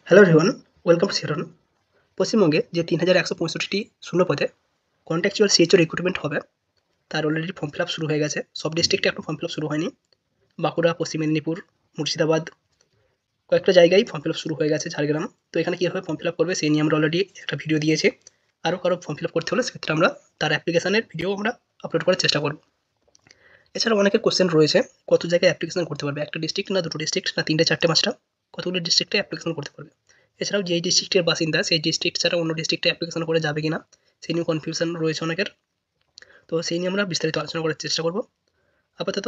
Hello everyone, welcome to শিরন। পশ্চিমবঙ্গে যে ৩,১৬৫টি শূন্য পদে কন্ট্রাকচুয়াল সিএইচও রিক্রুটমেন্ট হবে তার অলরেডি ফর্ম ফিল আপ শুরু হয়ে গেছে। সব ডিস্ট্রিক্টে এখনো ফর্ম ফিল আপ শুরু হয়নি। বাঁকুড়া, পশ্চিম মেদিনীপুর, মুর্শিদাবাদ কয়েকটা জায়গায় ফর্ম ফিল আপ শুরু হয়ে গেছে, ঝাড়গ্রাম। তো এখানে কীভাবে ফর্ম ফিল আপ করবে সেই নিয়ে আমরা অলরেডি একটা ভিডিও দিয়েছি। আরও কারো ফর্ম ফিল আপ করতে হলে সেক্ষেত্রে আমরা তার অ্যাপ্লিকেশনের ভিডিও আমরা আপলোড করার চেষ্টা করব। এছাড়াও অনেকের কোশ্চেন রয়েছে, কত জায়গায় অ্যাপ্লিকেশন করতে পারবে, একটা ডিস্ট্রিক্ট না দুটো ডিস্ট্রিক্ট না তিনটে চারটে পাঁচটা, কতগুলো ডিস্ট্রিক্টে অ্যাপ্লিকেশন করতে পারবে। এছাড়াও যেই ডিস্ট্রিক্টের বাসিন্দা সেই ডিস্ট্রিক্ট ছাড়া অন্য ডিস্ট্রিক্টে অ্যাপ্লিকেশন করে যাবে কিনা সেই নিয়ে কনফিউশন রয়েছে অনেকের। তো সেই নিয়ে আমরা বিস্তারিত আলোচনা করার চেষ্টা করব। আপাতত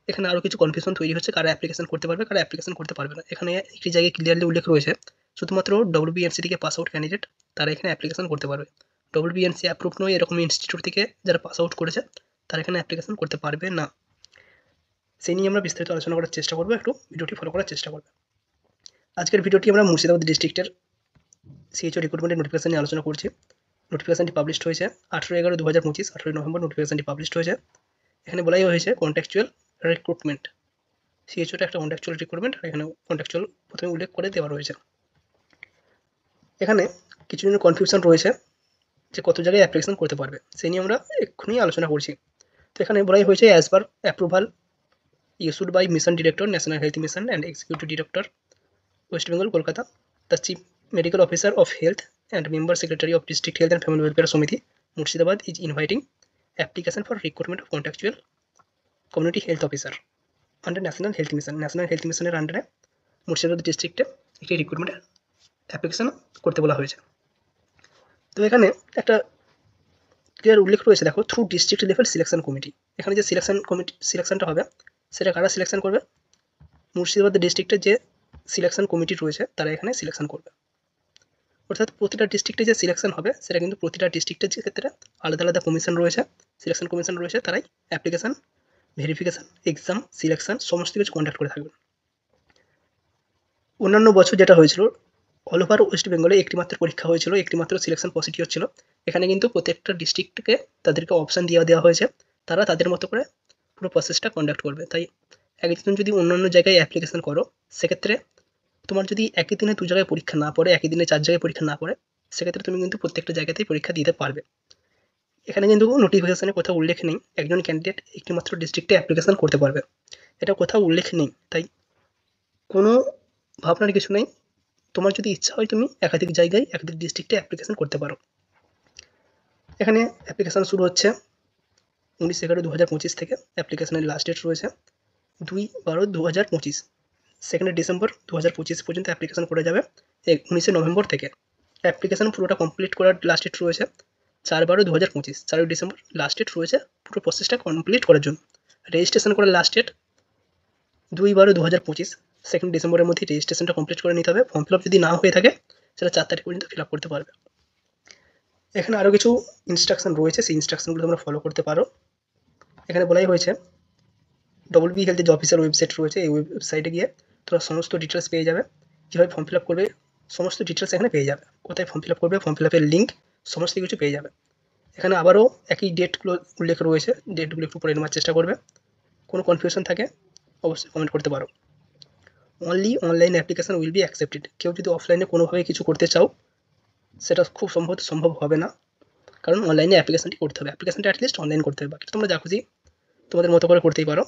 এখানে আরও কিছু কনফিউশন তৈরি হচ্ছে, কারা অ্যাপ্লিকেশন করতে পারবে কারা অ্যাপ্লিকেশন করতে পারবে না। এখানে একটি জায়গায় ক্লিয়ারলি উল্লেখ রয়েছে শুধুমাত্র ডব্লিউবিএনসি থেকে পাস আউট ক্যান্ডিডেট তারা এখানে অ্যাপ্লিকেশন করতে পারবে। ডব্লিউবিএনসি অ্যাপ্রুভ নয় এরকম ইনস্টিটিউট থেকে যারা পাস আউট করেছে তারা এখানে অ্যাপ্লিকেশন করতে পারবে না। সেই নিয়ে আমরা বিস্তারিত আলোচনা করার চেষ্টা করবো, একটু ভিডিওটি ফলো করার চেষ্টা করবো। আজকের ভিডিওটি আমরা মুর্শিদাবাদ ডিস্ট্রিক্টের সিএইচও রিক্রুটমেন্টের নোটিফিকেশন নিয়ে আলোচনা করছি। নোটিফিকেশনটি পাবলিশ হয়েছে 18/11/2025, 18 নভেম্বর নোটিফিকেশনটি পাবলিশ হয়েছে। এখানে বলাই হয়েছে কন্ট্রাকচুয়াল রিক্রুটমেন্ট। সিএইচওটা একটা কন্ট্রাকচুয়াল রিক্রুটমেন্ট, আর এখানে কন্ট্রাকচুয়াল প্রথমে উল্লেখ করে দেওয়া রয়েছে। এখানে কিছু জনের কনফিউশন রয়েছে যে কত জায়গায় অ্যাপ্লিকেশন করতে পারবে, সেই নিয়ে আমরা এক্ষুনি আলোচনা করছি। তো এখানে বলাই হয়েছে as per approval issued by Mission Director, National Health Mission and Executive Director, West Bengal, Kolkata, the Chief Medical Officer of Health and Member Secretary of District Health and Family Welfare Samiti, Murshidabad is inviting application for recruitment of contractual community health officer under National Health Mission. National Health Mission এর আন্ডারে মুর্শিদাবাদ ডিস্ট্রিক্টে একটি রিক্রুটমেন্টের application করতে বলা হয়েছে। তো এখানে একটা ক্লিয়ার উল্লেখ রয়েছে, দেখো, through district level selection committee. এখানে যে সিলেকশনটা হবে সেটা কারা সিলেকশন করবে? মুর্শিদাবাদ ডিস্ট্রিক্টের যে সিলেকশন কমিটি রয়েছে তারা এখানে সিলেকশন করবে। অর্থাৎ প্রতিটা ডিস্ট্রিক্টে যে সিলেকশন হবে সেটা কিন্তু প্রতিটা ডিস্ট্রিক্টের যে ক্ষেত্রে আলাদা আলাদা কমিশন রয়েছে, সিলেকশন কমিশন রয়েছে, তারাই অ্যাপ্লিকেশন, ভেরিফিকেশান, এক্সাম, সিলেকশন সমস্ত কিছু কন্ডাক্ট করে থাকবে। অন্যান্য বছর যেটা হয়েছিল, অল ওভার ওয়েস্ট বেঙ্গলে একটিমাত্র পরীক্ষা হয়েছিল, একটিমাত্র সিলেকশন প্রসিডিওর ছিল। এখানে কিন্তু প্রত্যেকটা ডিস্ট্রিক্টকে তাদেরকে অপশান দেওয়া হয়েছে, তারা তাদের মতো করে পুরো প্রসেসটা কন্ডাক্ট করবে। তাই একজন যদি অন্যান্য জায়গায় অ্যাপ্লিকেশন করো, সেক্ষেত্রে তোমার যদি একই দিনে দু জায়গায় পরীক্ষা না পড়ে, একই দিনে 4 জায়গায় পরীক্ষা না পড়ে, সেক্ষেত্রে তুমি কিন্তু প্রত্যেকটা জায়গাতেই পরীক্ষা দিতে পারবে। এখানে কিন্তু নোটিফিকেশনে কোথাও উল্লেখ নেই একজন ক্যান্ডিডেট একটিমাত্র ডিস্ট্রিক্টে অ্যাপ্লিকেশন করতে পারবে, এটা কোথাও উল্লেখ নেই। তাই কোনো ভাবনার কিছু নেই, তোমার যদি ইচ্ছা হয় তুমি একাধিক জায়গায় একাধিক ডিস্ট্রিক্টে অ্যাপ্লিকেশন করতে পারো। এখানে অ্যাপ্লিকেশন শুরু হচ্ছে 19/11/2025 থেকে। অ্যাপ্লিকেশনের লাস্ট ডেট রয়েছে 2/12/2025। 2 ডিসেম্বর 2025 পর্যন্ত অ্যাপ্লিকেশন করে যাবে। 19 নভেম্বর থেকে অ্যাপ্লিকেশন পুরোটা কমপ্লিট করার লাস্ট ডেট রয়েছে 4/12/2025। 4 ডিসেম্বর লাস্ট ডেট রয়েছে পুরো প্রসেসটা কমপ্লিট করার জন্য। রেজিস্ট্রেশন করার লাস্ট ডেট 2/12/2025। 2 ডিসেম্বরের মধ্যে রেজিস্ট্রেশনটা কমপ্লিট করে নিতে হবে। ফর্ম ফিল আপ যদি না হয়ে থাকে সেটা 4 তারিখ পর্যন্ত ফিল আপ করতে পারবে। এখানে আরও কিছু ইনস্ট্রাকশন রয়েছে, সেই ইনস্ট্রাকশনগুলো তোমরা ফলো করতে পারো। এখানে বলাই হয়েছে ডব্লিউবি হেলথের যে অফিসিয়াল ওয়েবসাইট রয়েছে, এই ওয়েবসাইটে গিয়ে তোমরা সমস্ত ডিটেলস পেয়ে যাবে, কীভাবে ফর্ম ফিল আপ করবে সমস্ত ডিটেলস এখানে পেয়ে যাবে, কোথায় ফর্ম ফিল আপ করবে, ফর্ম ফিল আপের লিঙ্ক, সমস্ত কিছু পেয়ে যাবে। এখানে আবারও একই ডেটগুলো উল্লেখ রয়েছে, ডেটগুলো একটু পড়ে নেওয়ার চেষ্টা করবে। কোনো কনফিউশন থাকে অবশ্যই কমেন্ট করতে পারো। Only online application will be accepted. কেউ যদি অফলাইনে কোনোভাবে কিছু করতে চাও সেটা খুব সম্ভব হবে না, কারণ অনলাইনে অ্যাপ্লিকেশনটি করতে হবে, অ্যাপ্লিকেশনটা অ্যাটলিস্ট অনলাইন করতে হবে, বাকি তোমরা যা খুশি তোমাদের মতো করে করতেই পারো।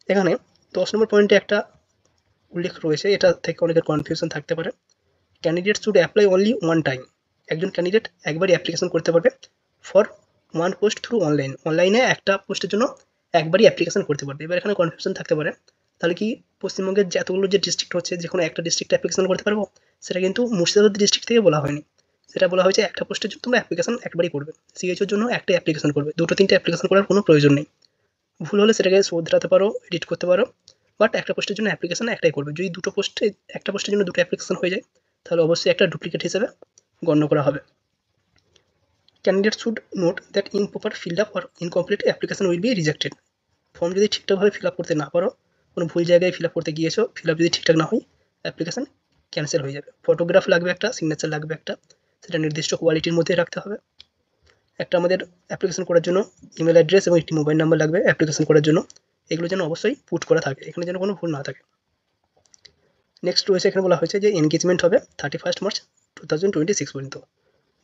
এখানে 10 নম্বর পয়েন্টে একটা উল্লেখ রয়েছে, এটা থেকে অনেকের কনফিউশন থাকতে পারে। Candidate should apply only one time. একজন ক্যান্ডিডেট একবারই অ্যাপ্লিকেশন করতে পারবে for one post through online. অনলাইনে একটা পোস্টের জন্য একবারই অ্যাপ্লিকেশন করতে পারবে। এবার এখানে কনফিউশন থাকতে পারে, তাহলে কি পশ্চিমবঙ্গের যে এতগুলো যে ডিস্ট্রিক্ট হচ্ছে যে কোনো একটা ডিস্ট্রিক্টে অ্যাপ্লিকেশন করতে পারবো? সেটা কিন্তু মুর্শিদাবাদ ডিস্ট্রিক্ট থেকে বলা হয়নি, সেটা বলা হয়েছে একটা পোস্টের জন্য তোমরা অ্যাপ্লিকেশন একবারই করবে, সিএইচওর জন্য একটাই অ্যাপ্লিকেশন করবে, দুটো তিনটে অ্যাপ্লিকেশন করার কোনো প্রয়োজন নেই। ভুল হলে সেটাকে শোধরাতে পারো, এডিট করতে পারো, বাট একটা পোস্টের জন্য অ্যাপ্লিকেশন একটাই করবে। যদি একটা পোস্টের জন্য দুটো অ্যাপ্লিকেশন হয়ে যায় তাহলে অবশ্যই একটা ডুপ্লিকেট হিসেবে গণ্য করা হবে। Candidate should note that improper filled up or incomplete application will be rejected. Form যদি ঠিকঠাকভাবে ফিল আপ করতে না পারো, কোনো ভুল জায়গায় ফিল আপ করতে গিয়েছো, ফিল আপ যদি ঠিকঠাক না হয়, অ্যাপ্লিকেশন ক্যান্সেল হয়ে যাবে। ফটোগ্রাফ লাগবে একটা, সিগনেচার লাগবে একটা, সেটা নির্দিষ্ট কোয়ালিটির মধ্যে রাখতে হবে। একটা আমাদের অ্যাপ্লিকেশন করার জন্য ইমেল অ্যাড্রেস এবং একটি মোবাইল নাম্বার লাগবে অ্যাপ্লিকেশন করার জন্য, এগুলো যেন অবশ্যই পুট করা থাকে, এখানে যেন কোনো ভুল না থাকে। নেক্সট রয়েছে এখানে বলা হয়েছে যে এনগেজমেন্ট হবে 31 মার্চ 2026 পর্যন্ত।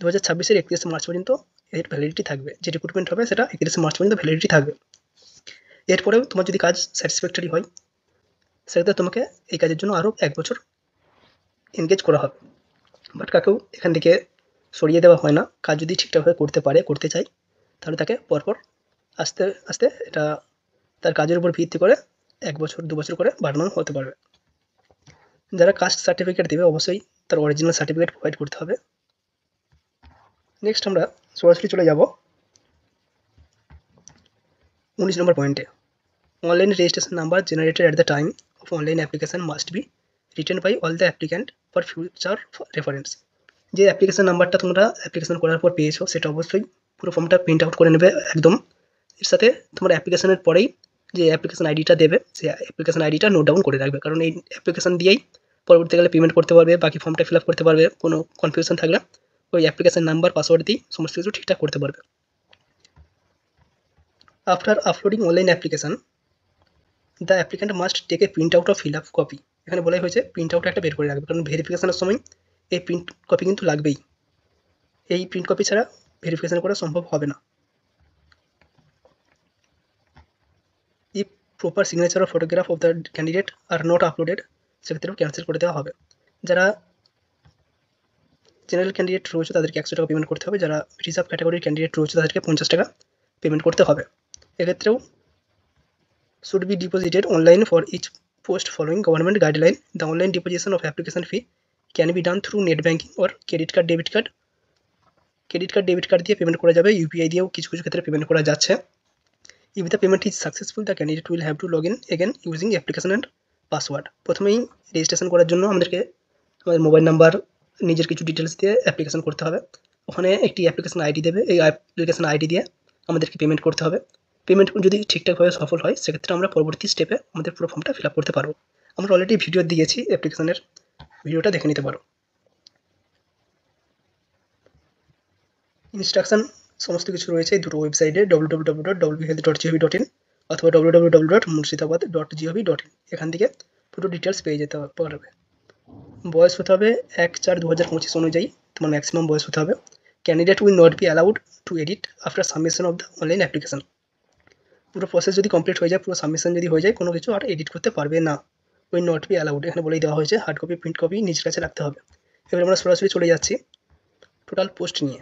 2026-এর 31 মার্চ পর্যন্ত এর ভ্যালিডিটি থাকবে। যে রিক্রুটমেন্ট হবে সেটা 31 মার্চ পর্যন্ত ভ্যালিডিটি থাকবে। এরপরেও তোমার যদি কাজ স্যাটিসফ্যাক্টরি হয় সেক্ষেত্রে তোমাকে এই কাজের জন্য আরও 1 বছর এনগেজ করা হবে। বাট কাকেও এখান থেকে সরিয়ে দেওয়া হয় না। কাজ যদি ঠিকঠাকভাবে করতে চায় তাহলে তাকে পরপর আস্তে আস্তে এটা তার কাজের উপর ভিত্তি করে 1 বছর 2 বছর করে বাড়ানো হতে পারবে। যারা কাস্ট সার্টিফিকেট দেবে অবশ্যই তার অরিজিনাল সার্টিফিকেট প্রোভাইড করতে হবে। নেক্সট আমরা সরাসরি চলে যাব 19 নম্বর পয়েন্টে। Online registration number generated at the time of online application must be written by all the applicant for future reference. যে অ্যাপ্লিকেশন নাম্বারটা তোমরা অ্যাপ্লিকেশন করার পর পেয়েছো সেটা অবশ্যই পুরো ফর্মটা প্রিন্ট আউট করে নেবে একদম। এর সাথে তোমার অ্যাপ্লিকেশনের পরেই যে অ্যাপ্লিকেশন আইডিটা দেবে সেই অ্যাপ্লিকেশন আইডিটা নোট ডাউন করে রাখবে, কারণ এই অ্যাপ্লিকেশন দিয়েই পরবর্তীকালে পেমেন্ট করতে পারবে, বাকি ফর্মটা ফিল আপ করতে পারবে। কোনো কনফিউশন থাকলে ওই অ্যাপ্লিকেশন নাম্বার পাসওয়ার্ড দিয়েই সমস্ত কিছু ঠিকঠাক করতে পারবে। After uploading online application the applicant must take a print out of fill up copy. এখানে বলাই হয়েছে প্রিন্ট আউট একটা বের করে রাখবে, কারণ ভেরিফিকেশনের সময় এই প্রিন্ট কপি কিন্তু লাগবেই। এই প্রিন্ট কপি ছাড়া ভেরিফিকেশন করা সম্ভব হবে না। ইফ প্রপার সিগনেচার ও photograph of the candidate are not uploaded সেক্ষেত্রেও ক্যান্সেল করে দেওয়া হবে। যারা জেনারেল ক্যান্ডিডেট রয়েছে তাদেরকে 100 টাকা পেমেন্ট করতে হবে, যারা রিজার্ভ ক্যাটাগরির ক্যান্ডিডেট রয়েছে তাদেরকে 50 টাকা পেমেন্ট করতে হবে। এক্ষেত্রেও should be deposited online for each post following government guideline. The online deposition of application fee can be done through net banking or credit card, debit card. Credit card debit card দিয়ে payment করা যাবে, UPI দিয়েও কিছু কিছু ক্ষেত্রে payment করা যাচ্ছে। If the payment is successful the candidate will have to log in again using application and password. প্রথমেই রেজিস্ট্রেশন করার জন্য আমাদেরকে আমাদের মোবাইল নাম্বার, নিজের কিছু ডিটেলস দিয়ে অ্যাপ্লিকেশন করতে হবে। ওখানে একটি অ্যাপ্লিকেশন আইডি দেবে, এই অ্যাপ্লিকেশন আইডি দিয়ে আমাদেরকে পেমেন্ট করতে হবে। পেমেন্ট যদি ঠিকঠাকভাবে সফল হয় সেক্ষেত্রে আমরা পরবর্তী স্টেপে আমাদের পুরো ফর্মটা ফিল আপ করতে পারবো। আমরা অলরেডি ভিডিও দিয়েছি, অ্যাপ্লিকেশনের ভিডিওটা দেখে নিতে পারো। ইনস্ট্রাকশন সমস্ত কিছু রয়েছে এই দুটো ওয়েবসাইটে, www.wbhealth.gov.in অথবা www.murshidabad.gov.in। এখান থেকে পুরো ডিটেলস পেয়ে যেতে পারবে। বয়স হতে হবে 1/4/2025 অনুযায়ী তোমার ম্যাক্সিমাম বয়স হতে হবে। Candidate will not be allowed to edit after submission of the online application. পুরো প্রসেস যদি কমপ্লিট হয়ে যায়, পুরো সাবমিশন যদি হয়ে যায়, কোনো কিছু আর এডিট করতে পারবে না। উইল নট বি অ্যালাউড এখানে বলেই দেওয়া হয়েছে। হার্ড কপি প্রিন্ট কপি নিজের কাছে রাখতে হবে। এবার আমরা সরাসরি চলে যাচ্ছি টোটাল পোস্ট নিয়ে।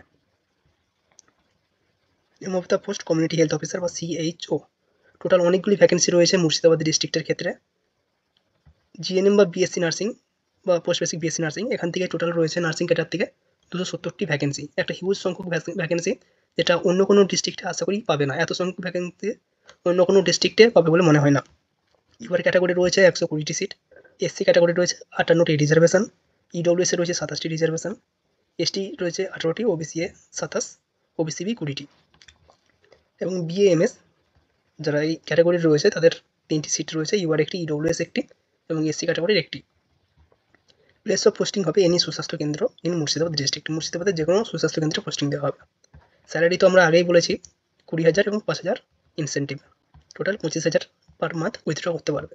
Name of the post community health officer বা CHO। টোটাল অনেকগুলি ভ্যাকেন্সি রয়েছে মুর্শিদাবাদ ডিস্ট্রিক্টের ক্ষেত্রে। জিএনএম বা বিএসসি নার্সিং বা পোস্ট বেসিক বিএসসি নার্সিং, এখান থেকে টোটাল রয়েছে নার্সিং ক্যাডার থেকে 270টি ভ্যাকেন্সি। একটা হিউজ সংখ্যক ভ্যাকেন্সি, যেটা অন্য কোনো ডিস্ট্রিক্টে আশা করি পাবে না। এত সংখ্যক ভ্যাকেন্সি অন্য কোনো ডিস্ট্রিক্টে পাবে বলে মনে হয় না। এবার ক্যাটাগরি রয়েছে 120টি সিট। এসসি ক্যাটাগরি রয়েছে 58টি রিজার্ভেশন, ইডব্লিউএসে রয়েছে 27টি রিজার্ভেশন, এসটি রয়েছে 18টি, ওবিসিএ 27, ওবিসিবি 20টি এবং বিএএমএস যারা এই ক্যাটাগরির রয়েছে তাদের 3টি সিট রয়েছে, ইউআর একটি, ইডব্লিউএস একটি এবং এসসি ক্যাটাগরির একটি। প্লেস অফ পোস্টিং হবে এনি সুস্বাস্থ্য কেন্দ্র ইন মুর্শিদাবাদ ডিস্ট্রিক্ট। মুর্শিদাবাদের যে কোনো সুস্বাস্থ্য কেন্দ্রে পোস্টিং দেওয়া হবে। স্যালারি তো আমরা আগেই বলেছি 20,000 এবং 5,000 incentive, total 25,000 per month withdraw করতে পারবে।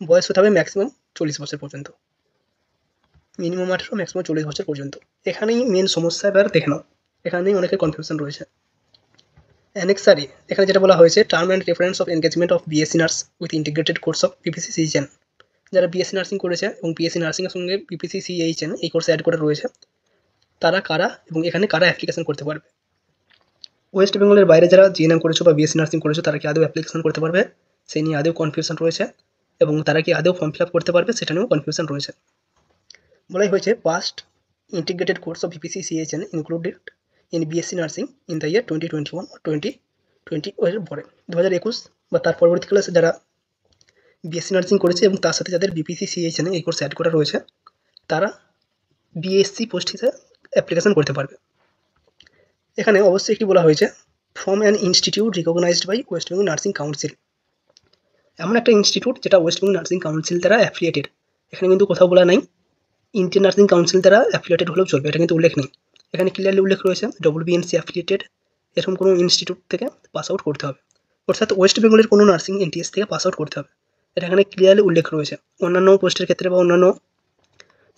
বয়স হতে হবে ম্যাক্সিমাম 40 বছর পর্যন্ত, মিনিমাম 18, ম্যাক্সিমাম 40 বছর পর্যন্ত। এখানেই মেন সমস্যা এবার দেখে নাও, এখানেই অনেকের কনফিউশন রয়েছে। অ্যানেক্সারি এখানে যেটা বলা হয়েছে term and reference of engagement of BSc nurse with integrated course of PPC-CHN। যারা বিএসসি নার্সিং করেছে এবং বিএসসি নার্সিংয়ের সঙ্গে PPC-CHN এই কোর্সে অ্যাড করে রয়েছে, তারা কারা এবং এখানে কারা অ্যাপ্লিকেশন করতে পারবে। ওয়েস্ট বেঙ্গলের বাইরে যারা জিএনএম করেছো বা বিএসসি নার্সিং করেছো তারা কি আদৌ অ্যাপ্লিকেশন করতে পারবে সেই নিয়ে আদৌ কনফিউশন রয়েছে, এবং তারা কি আদৌ ফর্ম ফিল আপ করতে পারবে সেটা নিয়েও কনফিউশন রয়েছে। বলাই হয়েছে past integrated course of PPC-CHN included in BSc nursing in the year 2021 or 2020 এর পরে 2021 বা তার পরবর্তীকালে যারা বিএসসি নার্সিং করেছে এবং তার সাথে যাদের BPC-CHN এই কোর্স অ্যাড করা রয়েছে তারা বিএসসি পোস্ট হিসেবে অ্যাপ্লিকেশন করতে পারবে। এখানে অবশ্যই একটি বলা হয়েছে from an institute recognised by West Bengal nursing council. এমন একটা ইনস্টিটিউট যেটা ওয়েস্ট বেঙ্গল নার্সিং কাউন্সিল দ্বারা অ্যাফিলিয়েটেড। এখানে কিন্তু কোথাও বলা নাই ইন্ডিয়ান নার্সিং কাউন্সিল দ্বারা অ্যাফিলিয়েটেড হলেও চলবে, এটা কিন্তু উল্লেখ নেই। এখানে ক্লিয়ারলি উল্লেখ রয়েছে WBNC অ্যাফিলিয়েটেড এরকম কোনো ইনস্টিটিউট থেকে পাস আউট করতে হবে, অর্থাৎ ওয়েস্ট বেঙ্গলের কোনো নার্সিং NTS থেকে পাস আউট করতে হবে। এটা এখানে ক্লিয়ারলি উল্লেখ রয়েছে। অন্যান্য পোস্টের ক্ষেত্রে বা অন্যান্য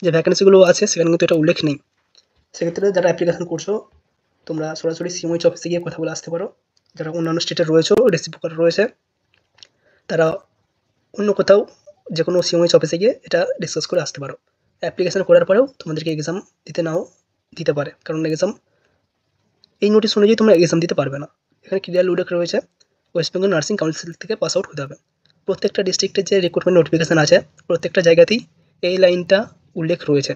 যে ভ্যাকেন্সিগুলো আছে সেখানে কিন্তু এটা উল্লেখ নেই। সেক্ষেত্রে যারা অ্যাপ্লিকেশন করছো তোমরা সরাসরি সিএমএইচ অফিসে গিয়ে কথা বলে আসতে পারো। যারা অন্যান্য স্টেটে রয়েছে, রেসিপ্রোকাল রয়েছে, তারা অন্য কোথাও যে কোনো সিএমএইচ অফিসে গিয়ে এটা ডিসকাস করে আসতে পারো। অ্যাপ্লিকেশন করার পরেও তোমাদেরকে এক্সাম দিতে নাও দিতে পারে, কারণ এক্সাম এই নোটিশ অনুযায়ী তোমরা এক্সাম দিতে পারবে না। এখানে ক্লিয়ারলি উল্লেখ রয়েছে ওয়েস্ট বেঙ্গল নার্সিং কাউন্সিল থেকে পাস আউট হতে হবে। প্রত্যেকটা ডিস্ট্রিক্টের যে রিক্রুটমেন্ট নোটিফিকেশন আছে প্রত্যেকটা জায়গাতেই এই লাইনটা উল্লেখ রয়েছে।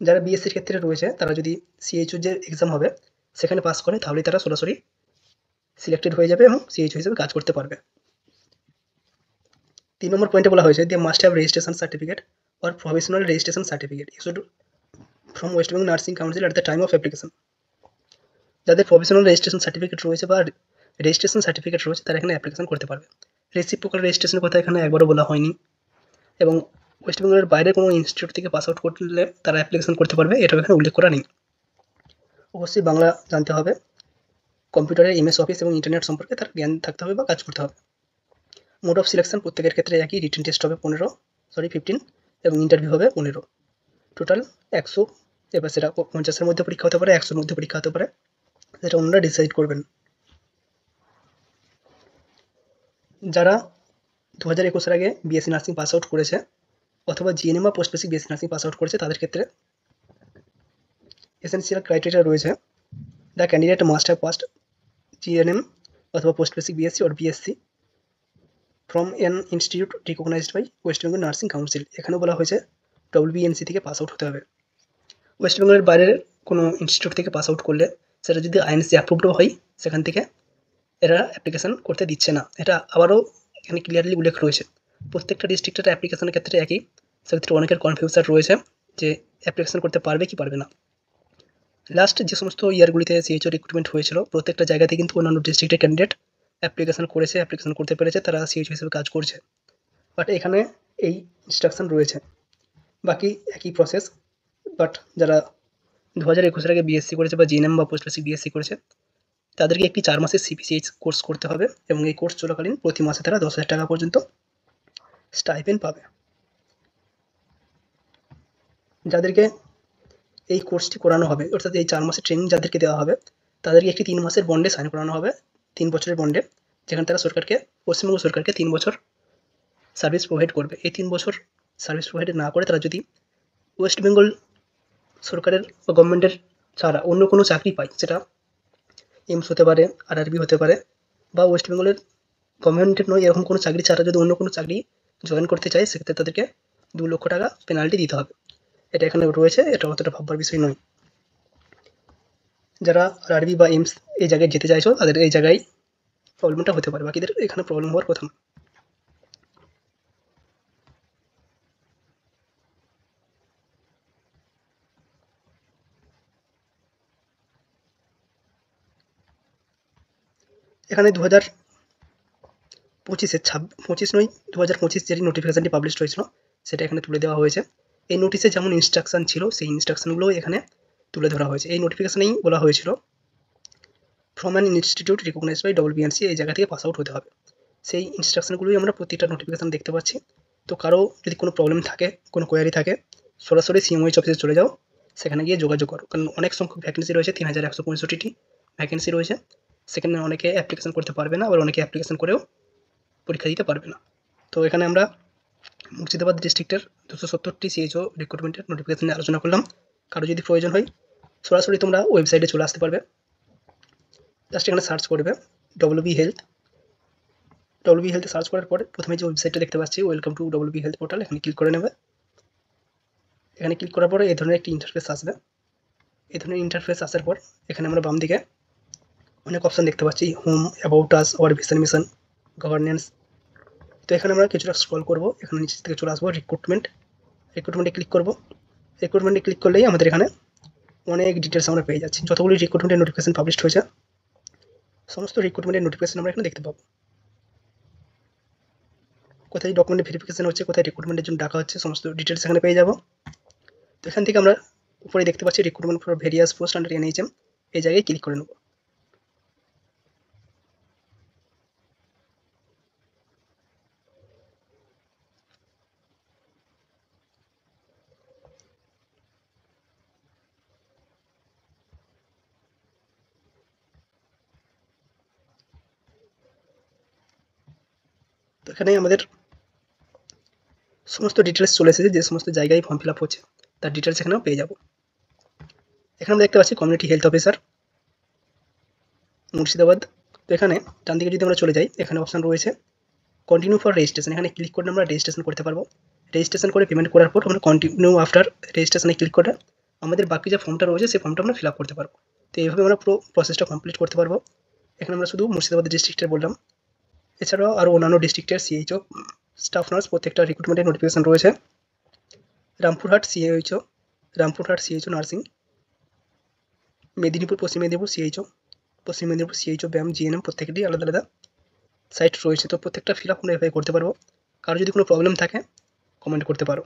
যারা বিএসসির ক্ষেত্রে রয়েছে তারা যদি সিএইচও যে এক্সাম হবে সেখানে পাস করে তাহলেই তারা সরাসরি সিলেক্টেড হয়ে যাবে এবং সিএইচও হিসেবে কাজ করতে পারবে। 3 নম্বর পয়েন্টে বলা হয়েছে they must have registration certificate or professional registration certificate issued from West Bengal nursing council at the time of application. যাদের প্রফেশনাল রেজিস্ট্রেশন সার্টিফিকেট রয়েছে বা রেজিস্ট্রেশন সার্টিফিকেট রয়েছে তারা এখানে অ্যাপ্লিকেশন করতে পারবে। রেসিপ্রোকাল রেজিস্ট্রেশনের কথা এখানে একবারও বলা হয়নি। এবং ওয়েস্ট বেঙ্গলের বাইরে কোনো ইনস্টিটিউট থেকে পাস আউট করলে তারা অ্যাপ্লিকেশন করতে পারবে, এটাও এখানে উল্লেখ করা নেই। অবশ্যই বাংলা জানতে হবে, কম্পিউটারের এমএস অফিস এবং ইন্টারনেট সম্পর্কে তার জ্ঞান থাকতে হবে বা কাজ করতে হবে। মোড অফ সিলেকশন প্রত্যেকের ক্ষেত্রে একই, রিটেন টেস্ট হবে 15 এবং ইন্টারভিউ হবে 15। টোটাল 100। এবার সেটা 50-এর মধ্যে পরীক্ষা হতে পারে, 100-এর মধ্যে পরীক্ষা হতে পারে, সেটা ওনারা ডিসাইড করবেন। যারা 2021-এর আগে বিএসসি নার্সিং পাস আউট করেছে অথবা জিএনএম বা post basic BSc nursing pass out করেছে তাদের ক্ষেত্রে এসেনশিয়াল ক্রাইটেরিয়া রয়েছে। The candidate must have passed GNM অথবা post basic BSc or BSc from an institute recognised by West Bengal nursing council. এখানে বলা হয়েছে ডব্লিউবিএনসি থেকে পাস আউট হতে হবে। ওয়েস্ট বেঙ্গলের বাইরের কোনো ইনস্টিটিউট থেকে পাস আউট করলে সেটা যদি আইএনসি অ্যাপ্রুভডও হয় সেখান থেকে এরা অ্যাপ্লিকেশন করতে দিচ্ছে না। এটা আবারও এখানে ক্লিয়ারলি উল্লেখ রয়েছে। প্রত্যেকটা ডিস্ট্রিক্টের অ্যাপ্লিকেশনের ক্ষেত্রে একই, সেক্ষেত্রে অনেকের কনফিউশন রয়েছে যে অ্যাপ্লিকেশন করতে পারবে কি পারবে না। লাস্ট যে সমস্ত ইয়ারগুলিতে সিএইচও রিক্রুটমেন্ট হয়েছিল প্রত্যেকটা জায়গাতে কিন্তু অন্যান্য ডিস্ট্রিক্টের ক্যান্ডিডেট অ্যাপ্লিকেশন করেছে, অ্যাপ্লিকেশন করতে পেরেছে, তারা সিএইচও হিসেবে কাজ করছে। বাট এখানে এই ইনস্ট্রাকশন রয়েছে, বাকি একই প্রসেস। বাট যারা 2021-এর আগে বিএসসি করেছে বা জিএনএম বা পোস্ট বেসিক বিএসসি করেছে তাদেরকে একটি 4 মাসের সিপিসিএইচ কোর্স করতে হবে এবং এই কোর্স চলাকালীন প্রতি মাসে তারা 10,000 টাকা পর্যন্ত স্টাইপেন্ড পাবে। যাদেরকে এই কোর্সটি করানো হবে অর্থাৎ এই 4 মাসের ট্রেনিং যাদেরকে দেওয়া হবে তাদেরকে একটি 3 মাসের বন্ডে সাইন করানো হবে, 3 বছরের বন্ডে, যেখানে তারা সরকারকে, পশ্চিমবঙ্গ সরকারকে 3 বছর সার্ভিস প্রোভাইড করবে। এই 3 বছর সার্ভিস প্রোভাইড না করে তারা যদি ওয়েস্ট বেঙ্গল সরকারের বা গভর্নমেন্টের ছাড়া অন্য কোনো চাকরি পায়, সেটা এইমস হতে পারে, আরআরবি হতে পারে, বা ওয়েস্ট বেঙ্গলের গভর্নমেন্টের নয় এরকম কোনো চাকরি ছাড়া যদি অন্য কোনো চাকরি জয়েন করতে চায় সেক্ষেত্রে তাদেরকে 2 লক্ষ টাকা পেনাল্টি দিতে হবে। এটা এখানে রয়েছে, এটা অতটা ভাববার বিষয় নয়। যারা আরআরবি বা এইমস এই জায়গায় যেতে চাইছো তাদের এই জায়গায় প্রবলেমটা হতে পারে, বাকিদের এখানে প্রবলেম হওয়ার কথা না। এখানে 2025 যেটি নোটিফিকেশনটি পাবলিশ হয়েছিল সেটা এখানে তুলে দেওয়া হয়েছে। এই নোটিশে যেমন ইনস্ট্রাকশন ছিল সেই ইনস্ট্রাকশনগুলো এখানে তুলে ধরা হয়েছে। এই নোটিফিকেশনেই বলা হয়েছিল from an institute recognised by WBNC, এই জায়গা থেকে পাস আউট হতে হবে। সেই ইনস্ট্রাকশনগুলোই আমরা প্রতিটা নোটিফিকেশন দেখতে পাচ্ছি। তো কারো যদি কোনো প্রবলেম থাকে, কোনো কোয়ারি থাকে, সরাসরি সিএমওইচ অফিসে চলে যাও, সেখানে গিয়ে যোগাযোগ করো, কারণ অনেক সংখ্যক ভ্যাকেন্সি রয়েছে, 3165টি ভ্যাকেন্সি রয়েছে। সেখানে অনেকে অ্যাপ্লিকেশন করতে পারবে না, আবার অনেকে অ্যাপ্লিকেশন করেও পরীক্ষা দিতে পারবে না। তো এখানে আমরা মুর্শিদাবাদ ডিস্ট্রিক্টের 270টি সিএইচও রিক্রুটমেন্টের নোটিফিকেশন নিয়ে আলোচনা করলাম। কারো যদি প্রয়োজন হয় সরাসরি তোমরা ওয়েবসাইটে চলে আসতে পারবে। জাস্ট এখানে সার্চ করবে ডব্লিউবি হেলথ সার্চ করার পর প্রথমে যে ওয়েবসাইটটা দেখতে পাচ্ছি welcome to WB health portal, এখানে ক্লিক করে নেবে। এখানে ক্লিক করার পরে এই ধরনের একটি ইন্টারফেস আসবে। এই ধরনের ইন্টারফেস আসার পর এখানে আমরা বাম দিকে অনেক অপশান দেখতে পাচ্ছি, home, about us, hour vision mission, governance. তো এখানে আমরা কিছুটা স্ক্রল করবো, এখানে নিচে থেকে চলে আসবো রিক্রুটমেন্টে ক্লিক করবো। রিক্রুটমেন্টে ক্লিক করলেই আমাদের এখানে অনেক ডিটেলস আমরা পেয়ে যাচ্ছি। যতগুলি রিক্রুটমেন্টের নোটিফিকেশন পাবলিশ হয়েছে সমস্ত রিক্রুটমেন্টের নোটিফিকেশন আমরা এখানে দেখতে পাবো। কোথায় ডকুমেন্ট ভেরিফিকেশন হচ্ছে, কোথায় রিক্রুটমেন্টের জন্য ডাকা হচ্ছে, সমস্ত ডিটেলস এখানে পেয়ে যাবো। তো এখান থেকে আমরা উপরে দেখতে পাচ্ছি recruitment for various post under NHM, এই জায়গায় ক্লিক করে নেব। তো এখানে আমাদের সমস্ত ডিটেলস চলে এসেছে, যে সমস্ত জায়গায় ফর্ম ফিল আপ হচ্ছে তার ডিটেলস এখানেও পেয়ে যাবো। এখানে আমরা দেখতে পাচ্ছি কমিউনিটি হেলথ অফিসার মুর্শিদাবাদ। তো এখানে ডান দিকে যদি আমরা চলে যাই, এখানে অপশান রয়েছে কন্টিনিউ ফর রেজিস্ট্রেশন। এখানে ক্লিক করে আমরা রেজিস্ট্রেশন করতে পারবো। রেজিস্ট্রেশন করে পেমেন্ট করার পর আমরা কন্টিনিউ আফটার রেজিস্ট্রেশনে ক্লিক করে আমাদের বাকি যে ফর্মটা রয়েছে সেই ফর্মটা আমরা ফিল আপ করতে পারবো। তো এইভাবে আমরা পুরো প্রসেসটা কমপ্লিট করতে পারবো। এখানে আমরা শুধু মুর্শিদাবাদ ডিস্ট্রিক্টের বললাম, এছাড়াও আরও অন্যান্য ডিস্ট্রিক্টের সিএইচও, স্টাফ নার্স প্রত্যেকটা রিক্রুটমেন্টের নোটিফিকেশন রয়েছে। রামপুরহাট সিএইচও নার্সিং, পশ্চিম মেদিনীপুর সিএইচও ব্যায়াম জিএনএম, প্রত্যেকটি আলাদা আলাদা সাইট রয়েছে। তো প্রত্যেকটা ফিল আপ আমরা এভাবে করতে পারবো। কারো যদি কোনো প্রবলেম থাকে কমেন্ট করতে পারো।